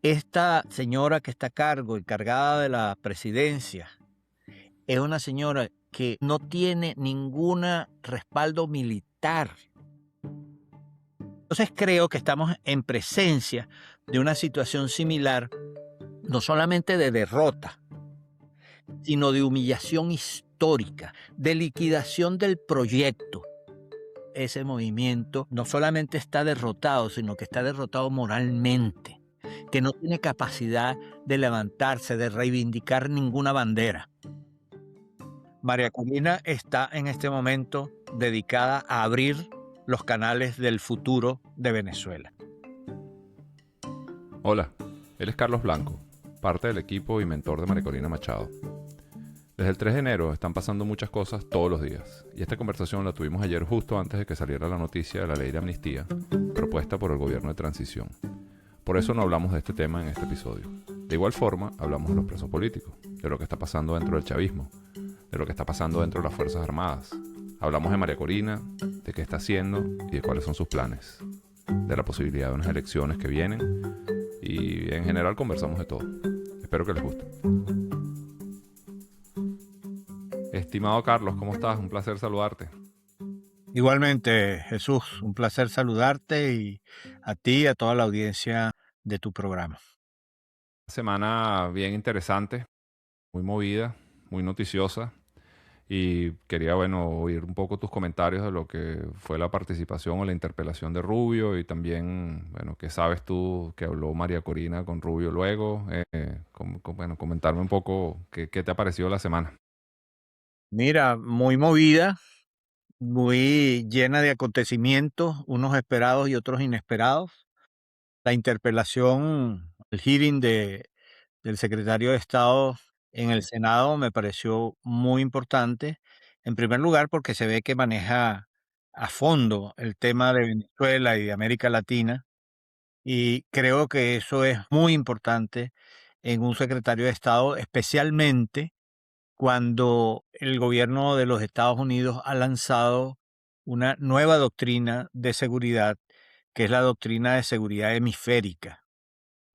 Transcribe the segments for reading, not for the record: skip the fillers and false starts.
Esta señora que está a cargo, encargada de la presidencia, es una señora que no tiene ningún respaldo militar. Entonces creo que estamos en presencia de una situación similar, no solamente de derrota, sino de humillación histórica, de liquidación del proyecto. Ese movimiento no solamente está derrotado, sino que está derrotado moralmente, que no tiene capacidad de levantarse, de reivindicar ninguna bandera. María Corina está en este momento dedicada a abrir los canales del futuro de Venezuela. Hola, él es Carlos Blanco, parte del equipo y mentor de María Corina Machado. Desde el 3 de enero están pasando muchas cosas todos los días, y esta conversación la tuvimos ayer justo antes de que saliera la noticia de la ley de amnistía propuesta por el gobierno de transición. Por eso no hablamos de este tema en este episodio. De igual forma, hablamos de los presos políticos, de lo que está pasando dentro del chavismo, de lo que está pasando dentro de las Fuerzas Armadas. Hablamos de María Corina, de qué está haciendo y de cuáles son sus planes, de la posibilidad de unas elecciones que vienen, y en general conversamos de todo. Espero que les guste. Estimado Carlos, ¿cómo estás? Un placer saludarte. Igualmente, Jesús, un placer saludarte y a ti y a toda la audiencia de tu programa. Semana bien interesante, muy movida, muy noticiosa. Y quería, oír un poco tus comentarios de lo que fue la participación o la interpelación de Rubio y también, qué sabes tú que habló María Corina con Rubio luego. Comentarme un poco qué te ha parecido la semana. Mira, muy movida, muy llena de acontecimientos, unos esperados y otros inesperados. La interpelación, el hearing del secretario de Estado en el Senado me pareció muy importante. En primer lugar, porque se ve que maneja a fondo el tema de Venezuela y de América Latina, y creo que eso es muy importante en un secretario de Estado, especialmente cuando el gobierno de los Estados Unidos ha lanzado una nueva doctrina de seguridad, que es la doctrina de seguridad hemisférica,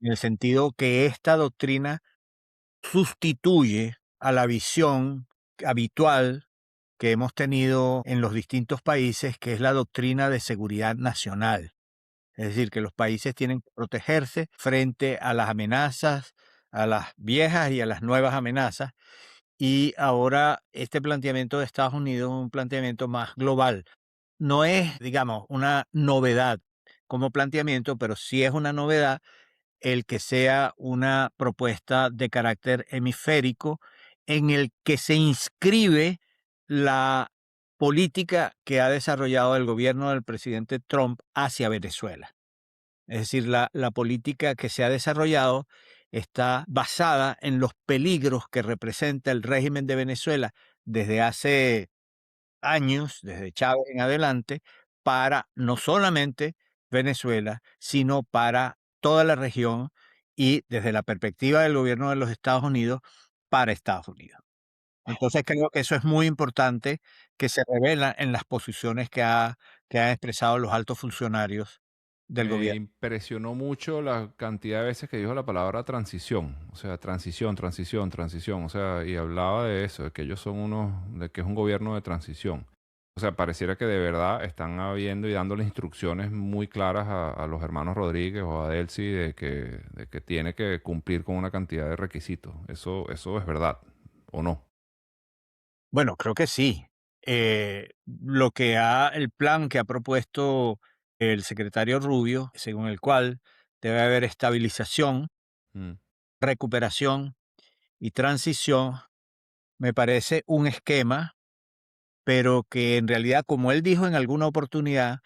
en el sentido que esta doctrina sustituye a la visión habitual que hemos tenido en los distintos países, que es la doctrina de seguridad nacional. Es decir, que los países tienen que protegerse frente a las amenazas, a las viejas y a las nuevas amenazas. Y ahora este planteamiento de Estados Unidos es un planteamiento más global. No es, digamos, una novedad como planteamiento, pero sí es una novedad el que sea una propuesta de carácter hemisférico en el que se inscribe la política que ha desarrollado el gobierno del presidente Trump hacia Venezuela. Es decir, la política que se ha desarrollado está basada en los peligros que representa el régimen de Venezuela desde hace años, desde Chávez en adelante, para no solamente Venezuela, sino para toda la región y desde la perspectiva del gobierno de los Estados Unidos, para Estados Unidos. Entonces creo que eso es muy importante que se revela en las posiciones que han expresado los altos funcionarios del Me gobierno. impresionó mucho la cantidad de veces que dijo la palabra transición, o sea, transición, transición, transición, o sea, y hablaba de eso, de que ellos son de que es un gobierno de transición. O sea, pareciera que de verdad están habiendo y dándole instrucciones muy claras a los hermanos Rodríguez o a Delcy de que tiene que cumplir con una cantidad de requisitos. Eso es verdad, ¿o no? Bueno, creo que sí. El plan que ha propuesto el secretario Rubio, según el cual debe haber estabilización, Mm. recuperación y transición, me parece un esquema, pero que en realidad, como él dijo en alguna oportunidad,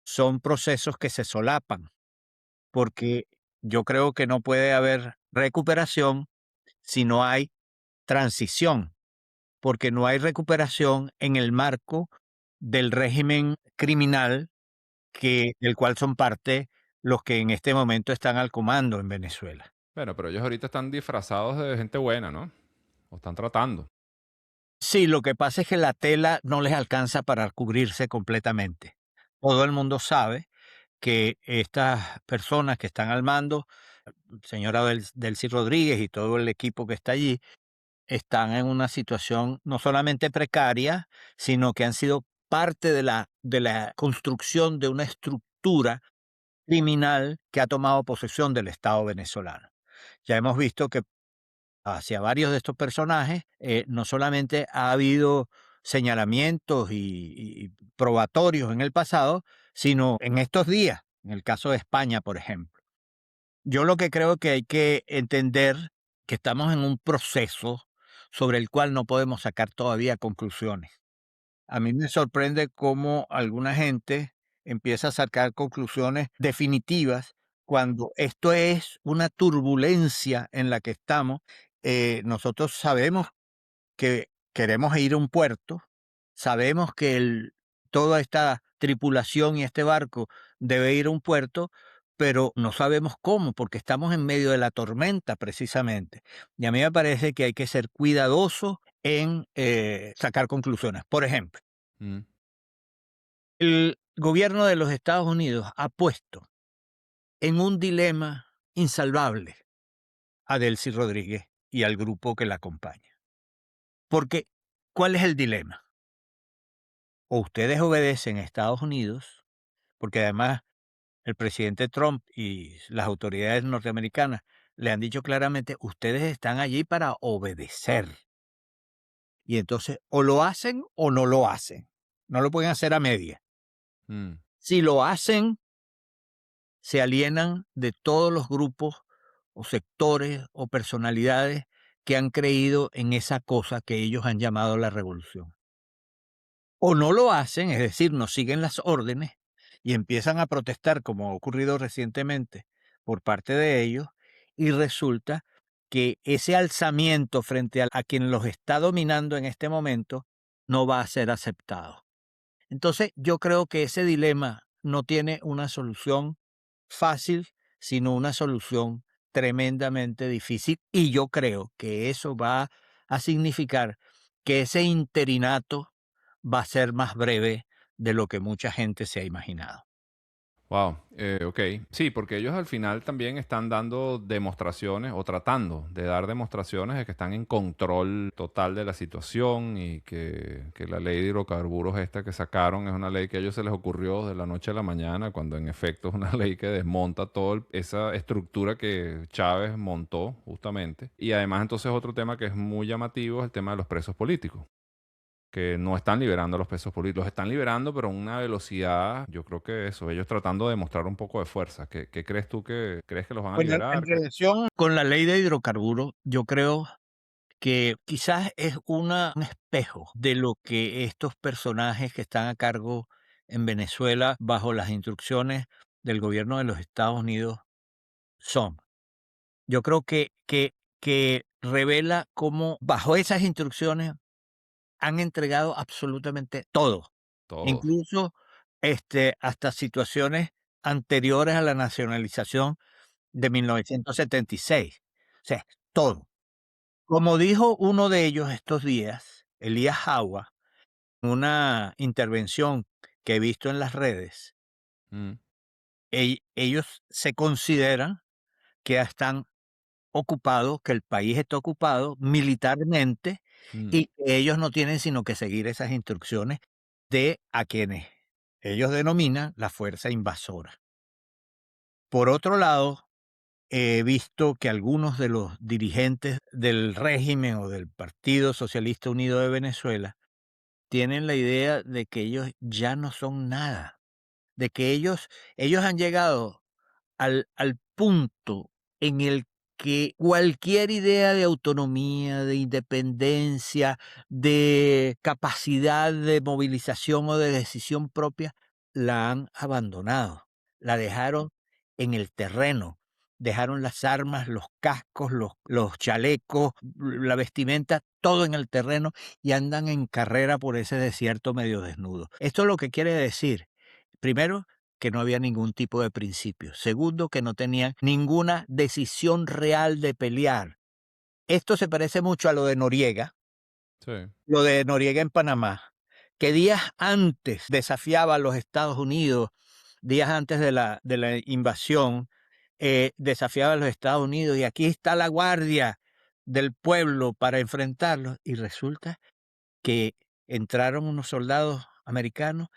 son procesos que se solapan, porque yo creo que no puede haber recuperación si no hay transición, porque no hay recuperación en el marco del régimen criminal del cual son parte los que en este momento están al comando en Venezuela. Bueno, pero ellos ahorita están disfrazados de gente buena, ¿no? O están tratando. Sí, lo que pasa es que la tela no les alcanza para cubrirse completamente. Todo el mundo sabe que estas personas que están al mando señora Delcy Rodríguez y todo el equipo que está allí, están en una situación no solamente precaria, sino que han sido parte de la construcción de una estructura criminal que ha tomado posesión del Estado venezolano. Ya hemos visto que hacia varios de estos personajes no solamente ha habido señalamientos y probatorios en el pasado, sino en estos días, en el caso de España, por ejemplo. Yo lo que creo que hay que entender que estamos en un proceso sobre el cual no podemos sacar todavía conclusiones. A mí me sorprende cómo alguna gente empieza a sacar conclusiones definitivas cuando esto es una turbulencia en la que estamos. Nosotros sabemos que queremos ir a un puerto, sabemos que toda esta tripulación y este barco debe ir a un puerto, pero no sabemos cómo, porque estamos en medio de la tormenta precisamente. Y a mí me parece que hay que ser cuidadoso en sacar conclusiones. Por ejemplo, Mm. el gobierno de los Estados Unidos ha puesto en un dilema insalvable a Delcy Rodríguez y al grupo que la acompaña. Porque, ¿cuál es el dilema? O ustedes obedecen a Estados Unidos, porque además el presidente Trump y las autoridades norteamericanas le han dicho claramente, ustedes están allí para obedecer. Y entonces o lo hacen o no lo hacen. No lo pueden hacer a media. Mm. Si lo hacen, se alienan de todos los grupos o sectores o personalidades que han creído en esa cosa que ellos han llamado la revolución. O no lo hacen, es decir, no siguen las órdenes y empiezan a protestar, como ha ocurrido recientemente por parte de ellos, y resulta que ese alzamiento frente a quien los está dominando en este momento no va a ser aceptado. Entonces, yo creo que ese dilema no tiene una solución fácil, sino una solución tremendamente difícil, y yo creo que eso va a significar que ese interinato va a ser más breve de lo que mucha gente se ha imaginado. Wow, ok. Sí, porque ellos al final también están dando demostraciones o tratando de dar demostraciones de que están en control total de la situación y que la ley de hidrocarburos esta que sacaron es una ley que a ellos se les ocurrió de la noche a la mañana, cuando en efecto es una ley que desmonta toda esa estructura que Chávez montó justamente. Y además entonces otro tema que es muy llamativo es el tema de los presos políticos, que no están liberando a los presos políticos, los están liberando, pero a una velocidad, yo creo que eso, ellos tratando de demostrar un poco de fuerza. ¿Qué crees tú que crees que los van a Bueno, en liberar? relación con la ley de hidrocarburos, yo creo que quizás es un espejo de lo que estos personajes que están a cargo en Venezuela bajo las instrucciones del gobierno de los Estados Unidos son. Yo creo que revela cómo bajo esas instrucciones han entregado absolutamente todo, Todo. incluso hasta situaciones anteriores a la nacionalización de 1976. O sea, todo. Como dijo uno de ellos estos días, Elías Jaua, en una intervención que he visto en las redes, Mm, ellos se consideran que están ocupados, que el país está ocupado militarmente mm. y que ellos no tienen sino que seguir esas instrucciones de a quienes ellos denominan la fuerza invasora. Por otro lado, he visto que algunos de los dirigentes del régimen o del Partido Socialista Unido de Venezuela tienen la idea de que ellos ya no son nada, de que ellos han llegado al punto en el que cualquier idea de autonomía, de independencia, de capacidad de movilización o de decisión propia, la han abandonado, la dejaron en el terreno, dejaron las armas, los cascos, los chalecos, la vestimenta, todo en el terreno y andan en carrera por ese desierto medio desnudo. Esto es lo que quiere decir, primero, que no había ningún tipo de principio. Segundo, que no tenían ninguna decisión real de pelear. Esto se parece mucho a Sí. lo de Noriega en Panamá, que días antes desafiaba a los Estados Unidos, días antes de la invasión, desafiaba a los Estados Unidos y aquí está la guardia del pueblo para enfrentarlos. Y resulta que entraron unos soldados americanos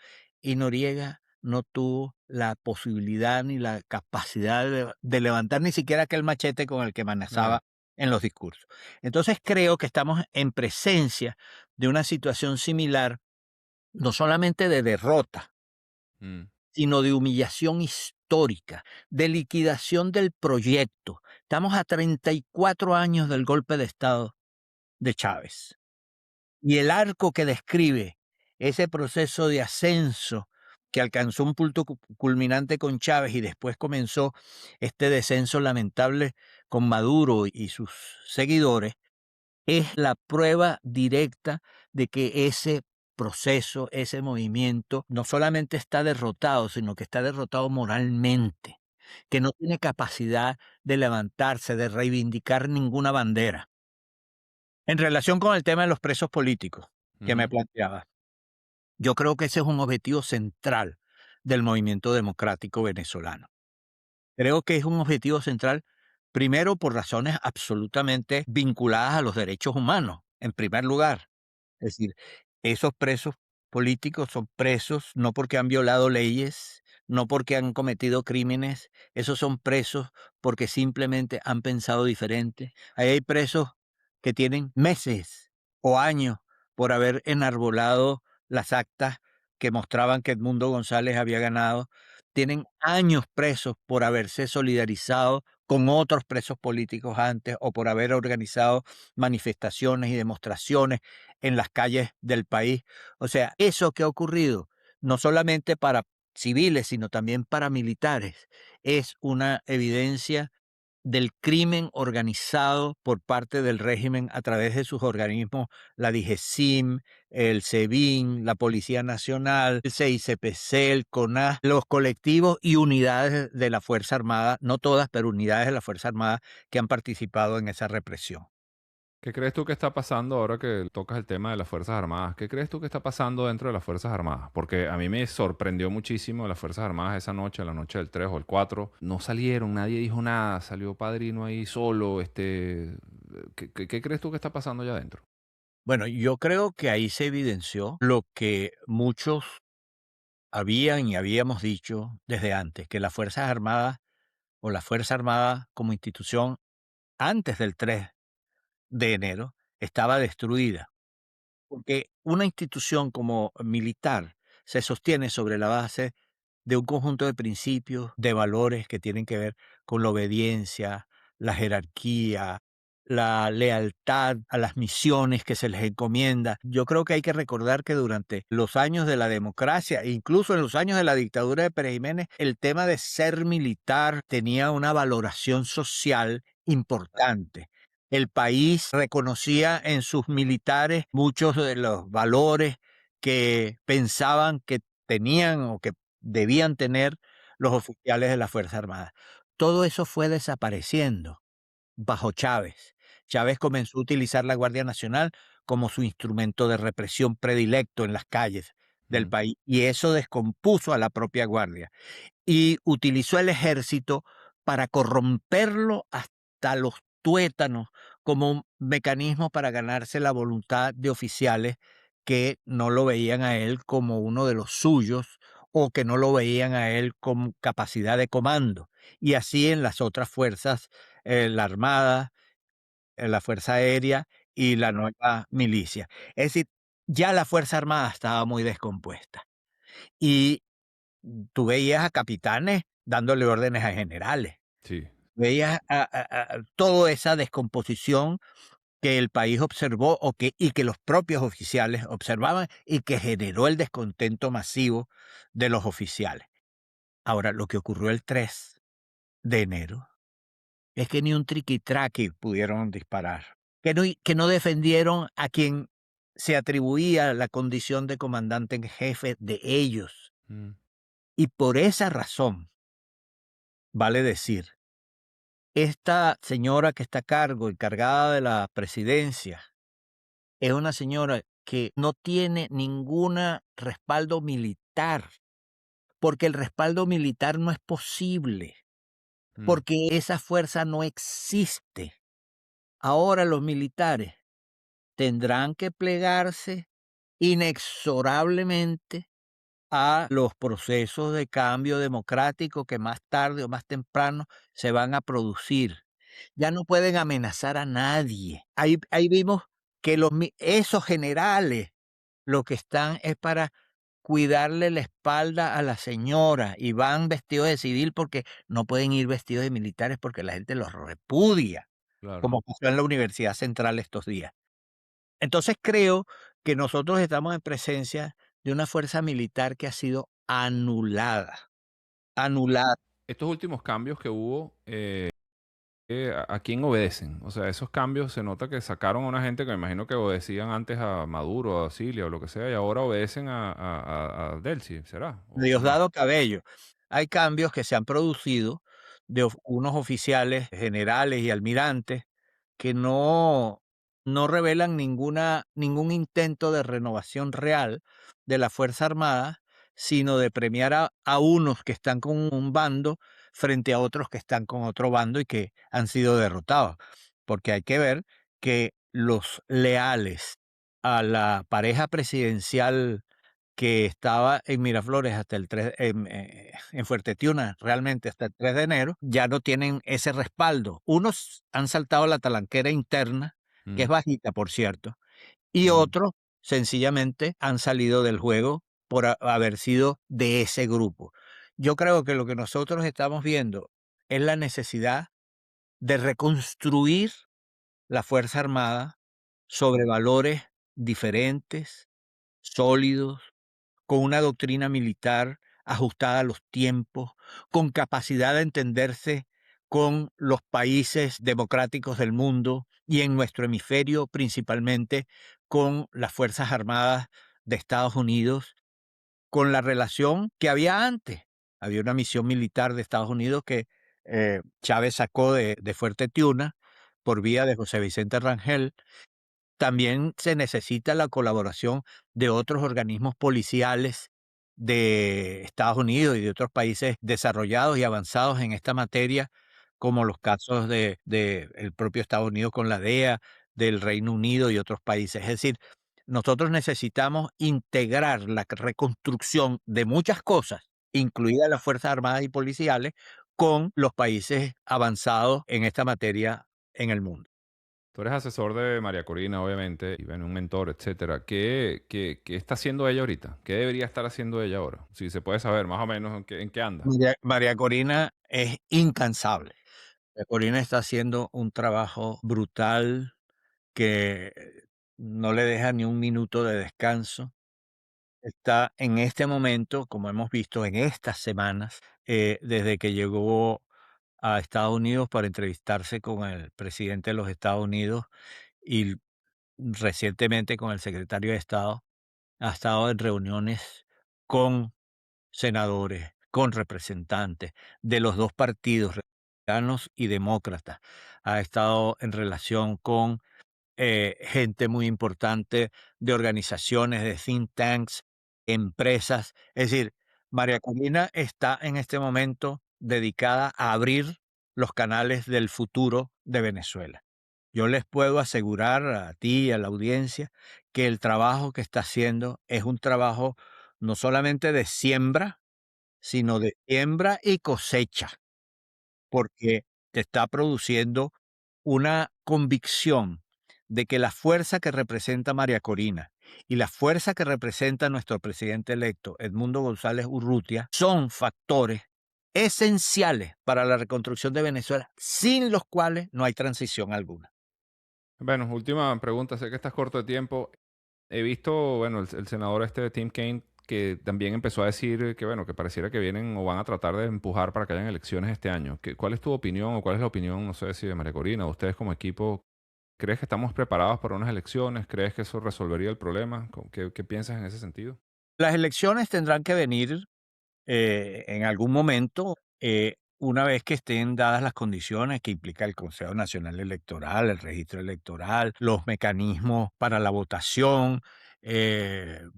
y Noriega no tuvo la posibilidad ni la capacidad de levantar ni siquiera aquel machete con el que amenazaba en los discursos. Entonces creo que estamos en presencia de una situación similar, no solamente de derrota, Mm. sino de humillación histórica, de liquidación del proyecto. Estamos a 34 años del golpe de Estado de Chávez. Y el arco que describe ese proceso de ascenso que alcanzó un punto culminante con Chávez y después comenzó este descenso lamentable con Maduro y sus seguidores, es la prueba directa de que ese proceso, ese movimiento, no solamente está derrotado, sino que está derrotado moralmente, que no tiene capacidad de levantarse, de reivindicar ninguna bandera. En relación con el tema de los presos políticos que me Ujú. planteaba, yo creo que ese es un objetivo central del movimiento democrático venezolano. Creo que es un objetivo central, primero por razones absolutamente vinculadas a los derechos humanos, en primer lugar. Es decir, esos presos políticos son presos no porque han violado leyes, no porque han cometido crímenes, esos son presos porque simplemente han pensado diferente. Ahí hay presos que tienen meses o años por haber enarbolado las actas que mostraban que Edmundo González había ganado. Tienen años presos por haberse solidarizado con otros presos políticos antes o por haber organizado manifestaciones y demostraciones en las calles del país. O sea, eso que ha ocurrido, no solamente para civiles, sino también para militares, es una evidencia del crimen organizado por parte del régimen a través de sus organismos, la DIGESIM, el SEBIN, la Policía Nacional, el CICPC, el CONAS, los colectivos y unidades de la Fuerza Armada, no todas, pero unidades de la Fuerza Armada que han participado en esa represión. ¿Qué crees tú que está pasando ahora que tocas el tema de las Fuerzas Armadas? ¿Qué crees tú que está pasando dentro de las Fuerzas Armadas? Porque a mí me sorprendió muchísimo las Fuerzas Armadas esa noche, la noche del 3 o el 4. No salieron, nadie dijo nada, salió Padrino ahí solo. ¿Qué crees tú que está pasando allá adentro? Bueno, yo creo que ahí se evidenció lo que muchos habían y habíamos dicho desde antes, que las Fuerzas Armadas o la Fuerza Armada como institución antes del 3 de enero estaba destruida, porque una institución como militar se sostiene sobre la base de un conjunto de principios, de valores que tienen que ver con la obediencia, la jerarquía, la lealtad a las misiones que se les encomienda. Yo creo que hay que recordar que durante los años de la democracia, incluso en los años de la dictadura de Pérez Jiménez, el tema de ser militar tenía una valoración social importante. El país reconocía en sus militares muchos de los valores que pensaban que tenían o que debían tener los oficiales de la Fuerza Armada. Todo eso fue desapareciendo bajo Chávez. Chávez comenzó a utilizar la Guardia Nacional como su instrumento de represión predilecto en las calles del Mm. país y eso descompuso a la propia Guardia y utilizó el ejército para corromperlo hasta los tuétanos como un mecanismo para ganarse la voluntad de oficiales que no lo veían a él como uno de los suyos o que no lo veían a él con capacidad de comando. Y así en las otras fuerzas, la Armada, la Fuerza Aérea y la nueva milicia. Es decir, ya la Fuerza Armada estaba muy descompuesta. Y tú veías a capitanes dándole órdenes a generales, Sí. veías a toda esa descomposición que el país observó y que los propios oficiales observaban y que generó el descontento masivo de los oficiales. Ahora, lo que ocurrió el 3 de enero es que ni un triquitraqui pudieron disparar, que no defendieron a quien se atribuía la condición de comandante en jefe de ellos. Mm. Y por esa razón, vale decir, esta señora que está a cargo, encargada de la presidencia, es una señora que no tiene ningún respaldo militar, porque el respaldo militar no es posible. Mm, porque esa fuerza no existe. Ahora los militares tendrán que plegarse inexorablemente a los procesos de cambio democrático que más tarde o más temprano se van a producir. Ya no pueden amenazar a nadie. Ahí vimos que esos generales lo que están es para cuidarle la espalda a la señora y van vestidos de civil porque no pueden ir vestidos de militares porque la gente los repudia, claro. como pasó en la Universidad Central estos días. Entonces creo que nosotros estamos en presencia de una fuerza militar que ha sido anulada, anulada. Estos últimos cambios que hubo, ¿a quién obedecen? O sea, esos cambios se nota que sacaron a una gente que me imagino que obedecían antes a Maduro, a Cilia o lo que sea, y ahora obedecen a Delcy, ¿será? O no? Diosdado Cabello. Hay cambios que se han producido de unos oficiales generales y almirantes que no revelan ningún intento de renovación real de la Fuerza Armada, sino de premiar a unos que están con un bando frente a otros que están con otro bando y que han sido derrotados. Porque hay que ver que los leales a la pareja presidencial que estaba en Miraflores hasta el 3 en Fuerte Tiuna, realmente hasta el 3 de enero, ya no tienen ese respaldo. Unos han saltado la talanquera interna, que es Mm, bajita, por cierto, y mm. otros sencillamente han salido del juego por haber sido de ese grupo. Yo creo que lo que nosotros estamos viendo es la necesidad de reconstruir la Fuerza Armada sobre valores diferentes, sólidos, con una doctrina militar ajustada a los tiempos, con capacidad de entenderse con los países democráticos del mundo y en nuestro hemisferio principalmente con las Fuerzas Armadas de Estados Unidos, con la relación que había antes. Había una misión militar de Estados Unidos que Chávez sacó de Fuerte Tiuna por vía de José Vicente Rangel. También se necesita la colaboración de otros organismos policiales de Estados Unidos y de otros países desarrollados y avanzados en esta materia, como los casos de el propio Estados Unidos con la DEA, del Reino Unido y otros países. Es decir, nosotros necesitamos integrar la reconstrucción de muchas cosas, incluidas las Fuerzas Armadas y policiales, con los países avanzados en esta materia en el mundo. Tú eres asesor de María Corina, obviamente, y bueno, un mentor, etcétera. ¿Qué está haciendo ella ahorita? ¿Qué debería estar haciendo ella ahora? Si se puede saber más o menos en qué anda. María Corina es incansable. María Corina está haciendo un trabajo brutal que no le deja ni un minuto de descanso. Está en este momento, como hemos visto en estas semanas, desde que llegó a Estados Unidos para entrevistarse con el presidente de los Estados Unidos y recientemente con el secretario de Estado, ha estado en reuniones con senadores, con representantes de los 2 partidos, republicanos y demócratas. Ha estado en relación con, gente muy importante de organizaciones, de think tanks, empresas. Es decir, María Corina está en este momento dedicada a abrir los canales del futuro de Venezuela. Yo les puedo asegurar a ti y a la audiencia que el trabajo que está haciendo es un trabajo no solamente de siembra, sino de siembra y cosecha, porque te está produciendo una convicción de que la fuerza que representa María Corina y la fuerza que representa nuestro presidente electo, Edmundo González Urrutia, son factores esenciales para la reconstrucción de Venezuela, sin los cuales no hay transición alguna. Bueno, última pregunta. Sé que estás corto de tiempo. He visto, bueno, el senador Tim Kaine, que también empezó a decir que, bueno, que pareciera que vienen o van a tratar de empujar para que hayan elecciones este año. ¿Cuál es tu opinión o cuál es la opinión, no sé si de María Corina o ustedes como equipo? ¿Crees que estamos preparados para unas elecciones? ¿Crees que eso resolvería el problema? ¿Qué piensas en ese sentido? Las elecciones tendrán que venir en algún momento, una vez que estén dadas las condiciones que implica el Consejo Nacional Electoral, el registro electoral, los mecanismos para la votación, el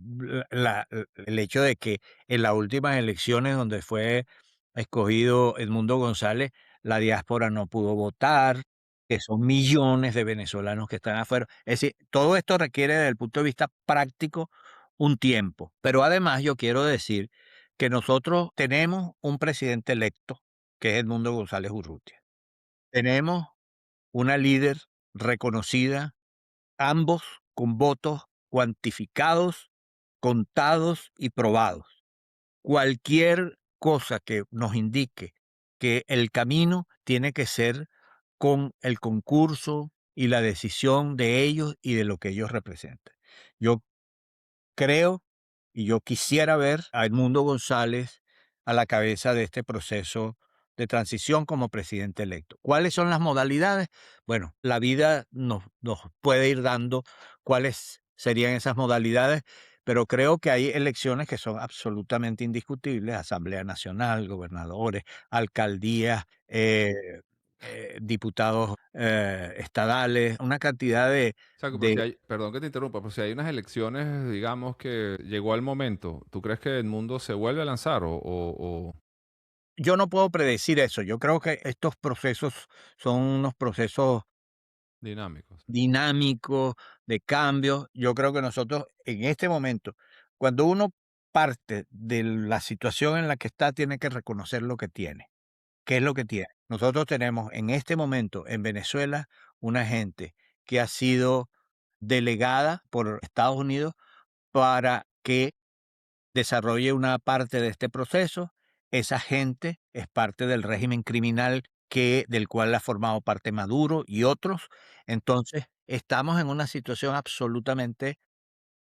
hecho de que en las últimas elecciones donde fue escogido Edmundo González, la diáspora no pudo votar, que son millones de venezolanos que están afuera. Es decir, todo esto requiere desde el punto de vista práctico un tiempo. Pero además yo quiero decir que nosotros tenemos un presidente electo, que es Edmundo González Urrutia. Tenemos una líder reconocida, ambos con votos cuantificados, contados y probados. Cualquier cosa que nos indique que el camino tiene que ser con el concurso y la decisión de ellos y de lo que ellos representan. Yo creo y yo quisiera ver a Edmundo González a la cabeza de este proceso de transición como presidente electo. ¿Cuáles son las modalidades? Bueno, la vida nos puede ir dando cuáles serían esas modalidades, pero creo que hay elecciones que son absolutamente indiscutibles: Asamblea Nacional, gobernadores, alcaldías, diputados estadales, una cantidad O sea, que por si de hay, perdón que te interrumpa, pero si hay unas elecciones, digamos que llegó el momento, ¿tú crees que el mundo se vuelve a lanzar o Yo no puedo predecir eso. Yo creo que estos procesos son unos procesos dinámicos? dinámicos de cambio. Yo creo que nosotros en este momento, cuando uno parte de la situación en la que está, tiene que reconocer lo que tiene. ¿Qué es lo que tiene? Nosotros tenemos en este momento en Venezuela una gente que ha sido delegada por Estados Unidos para que desarrolle una parte de este proceso. Esa gente es parte del régimen criminal del cual ha formado parte Maduro y otros. Entonces, estamos en una situación absolutamente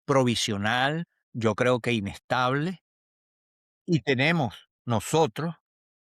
provisional, yo creo que inestable, y tenemos nosotros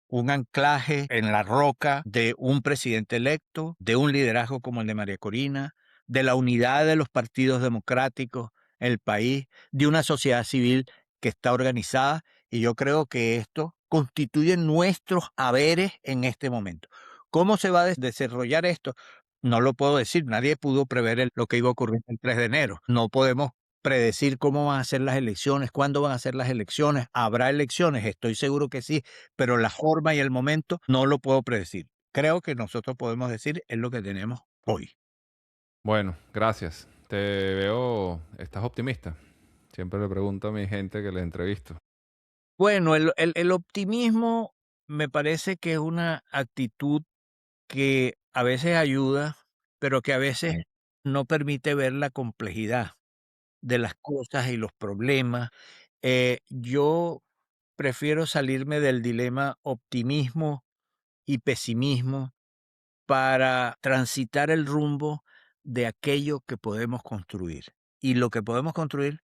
un anclaje en la roca de un presidente electo, de un liderazgo como el de María Corina, de la unidad de los partidos democráticos en el país, de una sociedad civil que está organizada, y yo creo que esto constituye nuestros haberes en este momento. ¿Cómo se va a desarrollar esto? No lo puedo decir, nadie pudo prever lo que iba a ocurrir el 3 de enero. No podemos predecir cómo van a ser las elecciones, cuándo van a ser las elecciones. ¿Habrá elecciones? Estoy seguro que sí, pero la forma y el momento no lo puedo predecir. Creo que nosotros podemos decir es lo que tenemos hoy. Bueno, gracias. Te veo, estás optimista. Siempre le pregunto a mi gente que les entrevisto. Bueno, el optimismo me parece que es una actitud que a veces ayuda, pero que a veces no permite ver la complejidad de las cosas y los problemas. Yo prefiero salirme del dilema optimismo y pesimismo para transitar el rumbo de aquello que podemos construir. Y lo que podemos construir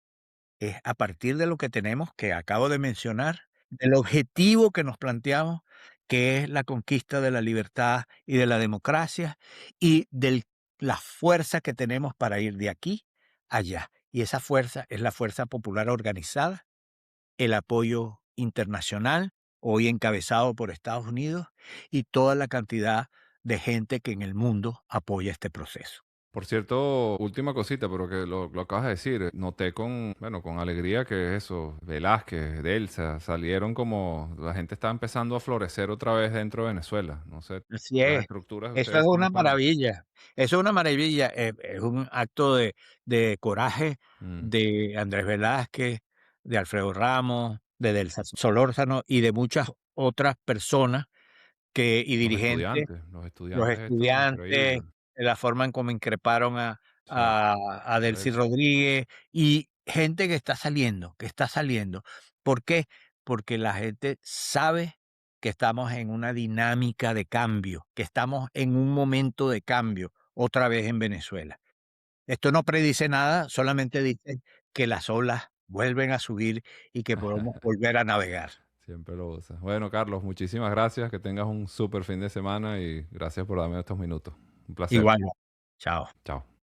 es a partir de lo que tenemos, que acabo de mencionar, del objetivo que nos planteamos, que es la conquista de la libertad y de la democracia, y de la fuerza que tenemos para ir de aquí a allá. Y esa fuerza es la fuerza popular organizada, el apoyo internacional, hoy encabezado por Estados Unidos, y toda la cantidad de gente que en el mundo apoya este proceso. Por cierto, última cosita, pero que lo acabas de decir. Noté con, bueno, con alegría que eso, Velázquez, Delsa, salieron como la gente está empezando a florecer otra vez dentro de Venezuela. No sé, Así las es. estructuras de Eso es ustedes cómo una están. maravilla. Eso es una maravilla. Es un acto de coraje Mm, de Andrés Velázquez, de Alfredo Ramos, de Delsa Solórzano y de muchas otras personas y dirigentes. los Los estudiantes estos, estudiantes, increíble. la forma en cómo increparon Sí, a a Delcy Delsa. Rodríguez, y gente que está saliendo, que está saliendo. ¿Por qué? Porque la gente sabe que estamos en una dinámica de cambio, que estamos en un momento de cambio otra vez en Venezuela. Esto no predice nada, solamente dice que las olas vuelven a subir y que podemos volver a navegar. Siempre lo usas. Bueno, Carlos, muchísimas gracias. Que tengas un súper fin de semana y gracias por darme estos minutos. Un placer. Igual. Chao. Chao.